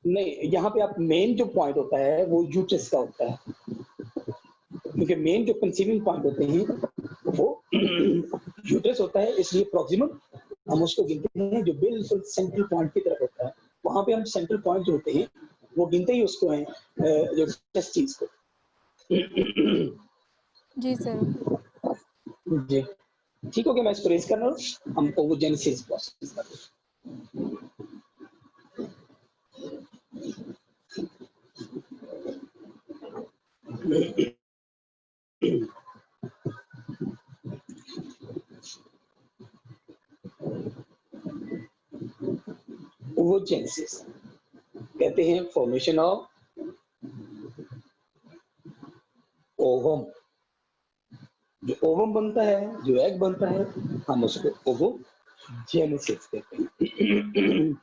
नहीं, यहाँ पे आप मेन जो पॉइंट होता है वो यूट्रस का होता है, क्योंकि मेन जो कंसीविंग पॉइंट होते हैं वो यूट्रस होता है। इसलिए प्रॉक्सिमल हम उसको गिनते हैं जो बिल्कुल सेंट्रल पॉइंट की तरफ होता है। वहां पे हम सेंट्रल पॉइंट जो होते हैं वो गिनते ही उसको हैं जो टेस्टिस को। जी सर। जी ठीक हो गया। मैं इसको रेज कर रहा हूँ, हम ओवोजेनेसिस प्रोसेस कर रहे हैं। ओवोजेनेसिस कहते हैं फॉर्मेशन ऑफ ओवम। जो ओवम बनता है, जो एग बनता है, हम उसको ओवोजेनेसिस कहते हैं।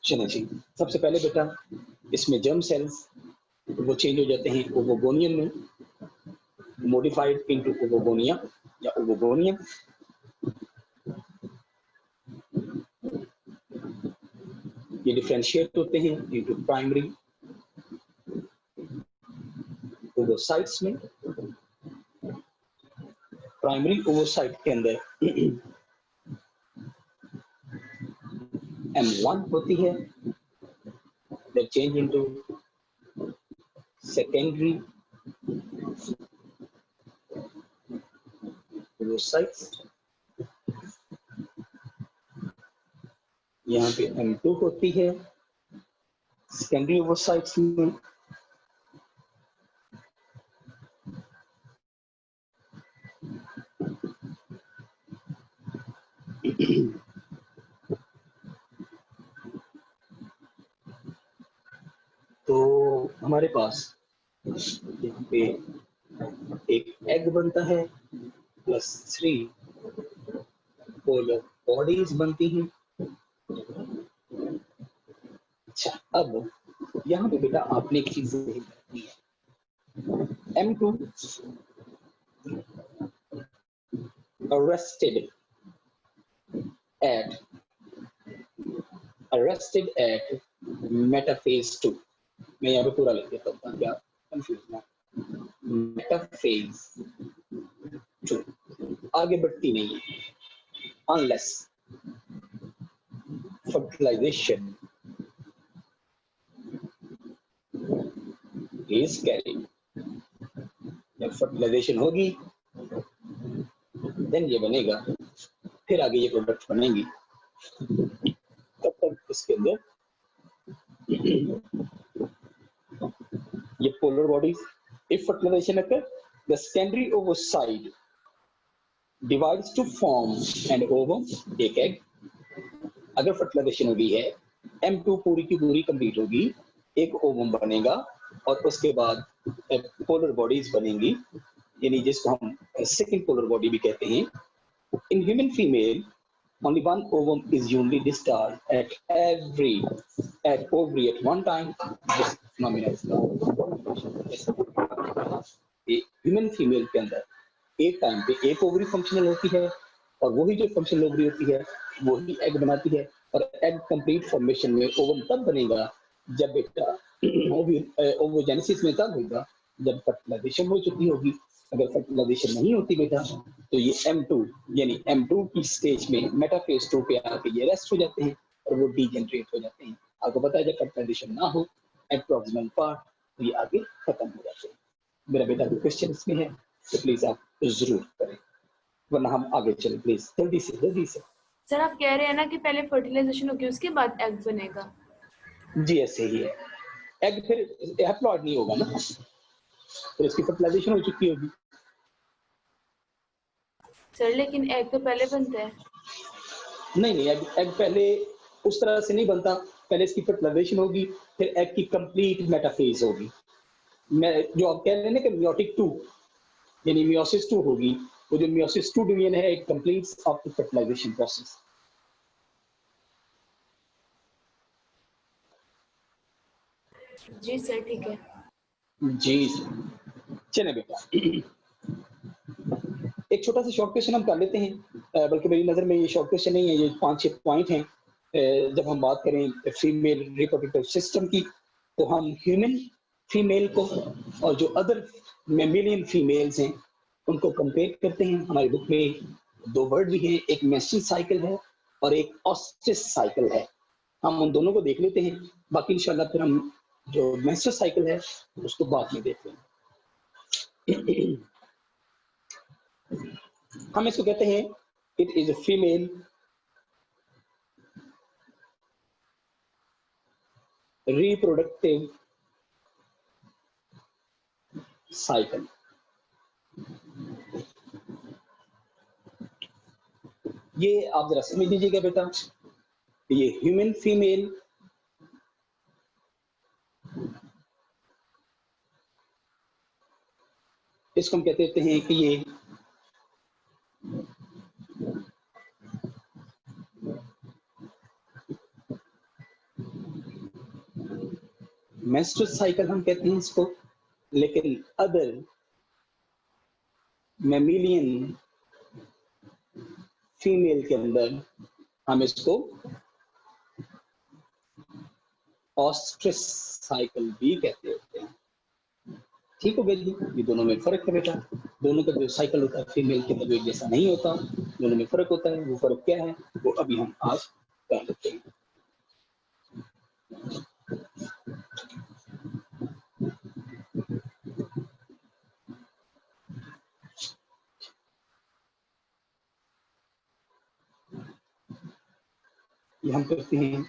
चलिए जी, सबसे पहले बेटा इसमें जर्म सेल्स वो चेंज हो जाते हैं ओवोगोनियम में, मॉडिफाइड इनटू ओवोगोनिया या ओवोगोनियम। ये डिफरेंशिएट होते हैं इनटू प्राइमरी ओवोसाइट्स में। प्राइमरी ओवोसाइट के अंदर M1 होती है, that change into secondary oocytes। यहाँ पे M2 होती है secondary oocytes में। तो हमारे पास यहाँ पे एक एग बनता है प्लस 3 पोलर बॉडीज बनती हैं। अच्छा, अब यहाँ पे बेटा आपने एक चीज देखनी है। M2 arrested at metaphase 2। मैं यहाँ पे पूरा लिख देता हूँ ताकि आप कंफ्यूज ना। मेटाफेज 2 आगे बढ़ती नहीं है unless fertilization is carried fertilization होगी, देन ये बनेगा, फिर आगे ये प्रोडक्ट बनेंगी। तब तक इसके अंदर ये polar bodies, if fertilization occur, the secondary ovocyte divides to form an ovum, एक एग। अगर फर्टिलाइजेशन हो गई है, M2 पूरी की पूरी कंप्लीट होगी, एक ओवम बनेगा और उसके बाद पोलर बॉडीज बनेंगी, यानी जिसको हम सेकंड पोलर बॉडी भी कहते हैं। In human female only one ovum is usually discharged at ovary at one time. This phenomena is human female के अंदर एक टाइम पे एक ओवरी फंक्शनल होती है और वही जो फंक्शनल ओवरी होती है वही एग बनाती है, और एग कंप्लीट फॉर्मेशन में ओवम तब बनेगा जब बेटा ओवोजेनेसिस में तब होगा जब फर्टिलाइजेशन हो चुकी होगी। अगर फर्टिलाइजेशन नहीं होती बेटा तो ये M2 यानी M2 की स्टेज में मेटाफेज 2 पे आके ये रेस्ट हो जाते हैं और वो डीजेनरेट हो जाते हैं। आपको पता है जब फर्टिलाइजेशन ना हो एट प्रॉक्सिमल पार्ट तो ये आगे खत्म हो जाते हैं। मेरा बेटा कोई क्वेश्चन इसमें है तो प्लीज आप जरूर करें, वरना हम आगे चलें प्लीज जल्दी से। सर आप कह रहे हैं ना कि पहले फर्टिलाइजेशन होगी उसके बाद एग बनेगा? जी ऐसे ही है, एग फिर हैप्लॉइड नहीं होगा ना, फिर इसकी फर्टिलाइजेशन हो चुकी होगी। सर लेकिन एग तो पहले बनता है। नहीं, एग पहले उस तरह से नहीं बनता, पहले इसकी फर्टिलाइजेशन होगी फिर एग की कंप्लीट मेटाफेज होगी। मैं जो आप कह रहे हैं ना कि मियोटिक 2 यानी मियोसिस 2 होगी, वो जो मियोसिस 2 डिवीजन है it completes after fertilization process. जी सर ठीक है। जी चले बेटा, एक छोटा सा शॉर्ट क्वेश्चन हम कर लेते हैं, बल्कि मेरी नज़र में ये शॉर्ट क्वेश्चन नहीं है, ये 5-6 पॉइंट हैं। जब हम बात करें फीमेल रिप्रोडक्टिव सिस्टम की तो हम ह्यूमन फीमेल को और जो अदर मेमिलियन फीमेल्स हैं उनको कंपेयर करते हैं। हमारी बुक में 2 वर्ड भी हैं, एक मेंस्ट्रुअल साइकिल है और एक ऑस्ट्रिच साइकिल है। हम उन दोनों को देख लेते हैं, बाकी इंशाल्लाह फिर हम जो मेंस्ट्रुअल साइकिल है उसको बाद में देखते हैं। हम इसको कहते हैं it is a female reproductive cycle. ये आप जरा समझ लीजिएगा बेटा, ये ह्यूमन फीमेल इसको हम कहते हैं कि ये मेंस्ट्रुअल साइकिल हम कहते हैं इसको, लेकिन अदर मेमिलियन फीमेल के अंदर हम इसको ऑस्ट्रिच साइकिल भी कहते होते हैं। ठीक हो गया, ये दोनों में फर्क है बेटा, दोनों का जो साइकिल होता है फीमेल के अंदर एक जैसा नहीं होता, दोनों में फर्क होता है। वो फर्क क्या है वो अभी हम आज कर लेते हैं। ये हम करते हैं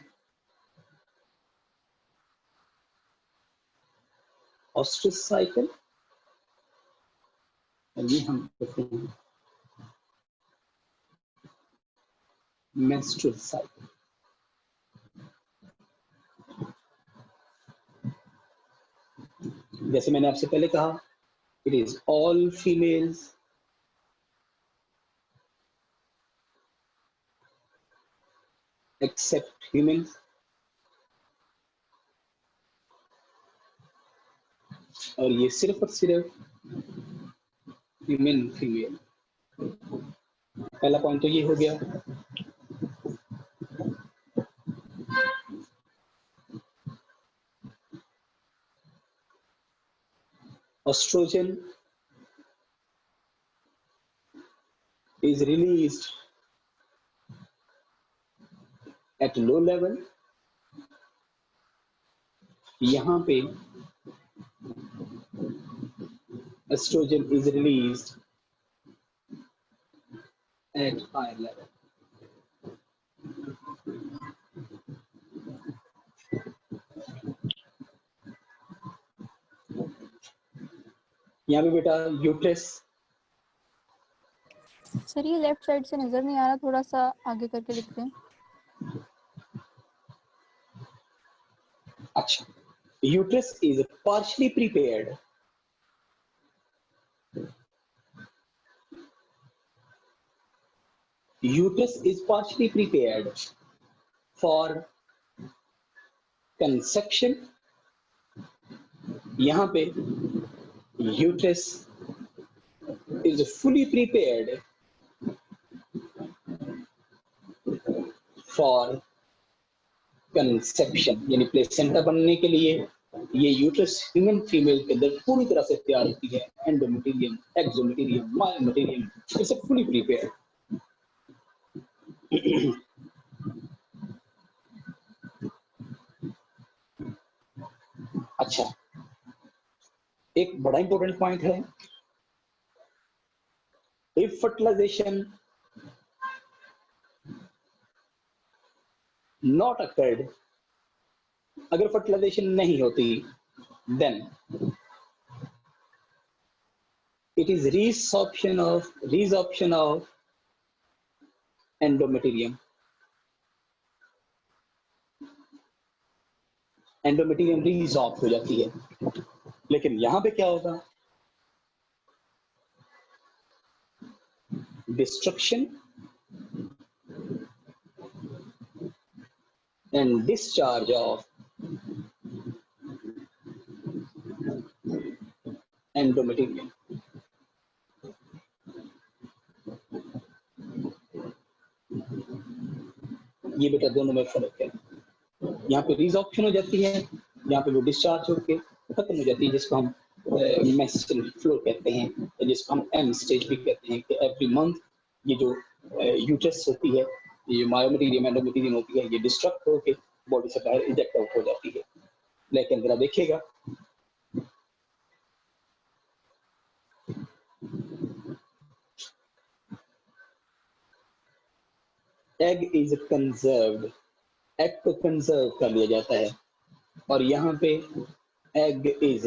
ऑस्ट्रिच साइकिल और ये हम करते हैं मेंस्ट्रुअल साइकिल। जैसे मैंने आपसे पहले कहा it is all females except humans, और ये सिर्फ और सिर्फ ह्यूमन फीमेल। पहला पॉइंट तो ये हो गया। Estrogen is released at low level। यहाँ पे estrogen is released at higher level. यहाँ पे बेटा यूट्रस, सर ये लेफ्ट साइड से नजर नहीं आ रहा, थोड़ा सा आगे करके लिखते हैं। अच्छा, uterus is partially prepared for conception. यहाँ पे uterus is fully prepared for conception, यानी प्लेसेंटा बनने के लिए ये यूट्रस ह्यूमन फीमेल के अंदर पूरी तरह से तैयार होती है। Endometrium, exometrium, myometrium, it's fully prepared. अच्छा, एक बड़ा इंपॉर्टेंट पॉइंट है, इफ फर्टिलाइजेशन नॉट अकर्ड, अगर फर्टिलाइजेशन नहीं होती, then it is resorption of endometrium. Endometrium resorb हो जाती है। लेकिन यहां पे क्या होगा, destruction and discharge of endometrium. ये बेटा दोनों में फर्क है। यहाँ पे रीजॉर्प्शन हो जाती है, यहाँ पे वो डिस्चार्ज होके खत्म हो जाती है, जिसको हम मेंस्ट्रुअल फ्लो कहते हैं, जिसको हम एम स्टेज भी कहते हैं, कि एवरी मंथ ये जो यूट्रस होती है, ये मायोमेटेरियम एंडोमेटेरियम होती है, ये डिस्ट्रक्ट होके बॉडी से बाहर इजेक्ट आउट हो जाती है। लेकिन जरा देखिएगा, एग इज कंजर्व्ड, एग को कंजर्व कर लिया जाता है, और यहाँ पे एग इज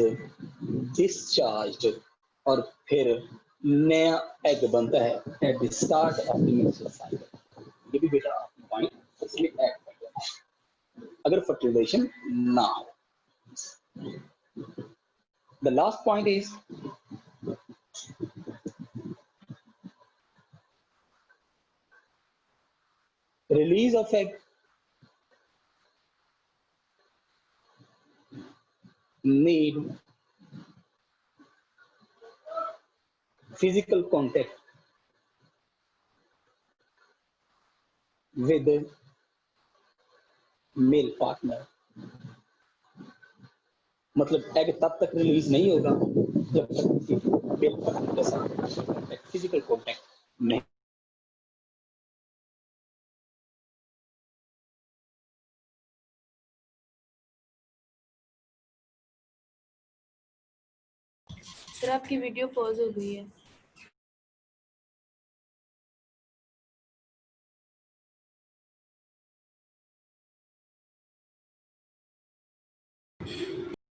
डिस्चार्ज्ड, और फिर नया एग बनता है at the start of the menstrual cycle. ये भी बेटा पॉइंट, इसलिए एग कर देना है अगर फर्टिलाइजेशन ना हो। The last point is release of egg need physical contact with the male partner। मतलब एग तब तक रिलीज नहीं होगा जब तक किसी मेल पार्टनर के साथ फिजिकल कॉन्टैक्ट नहीं। सर आपकी वीडियो पॉज हो गई है।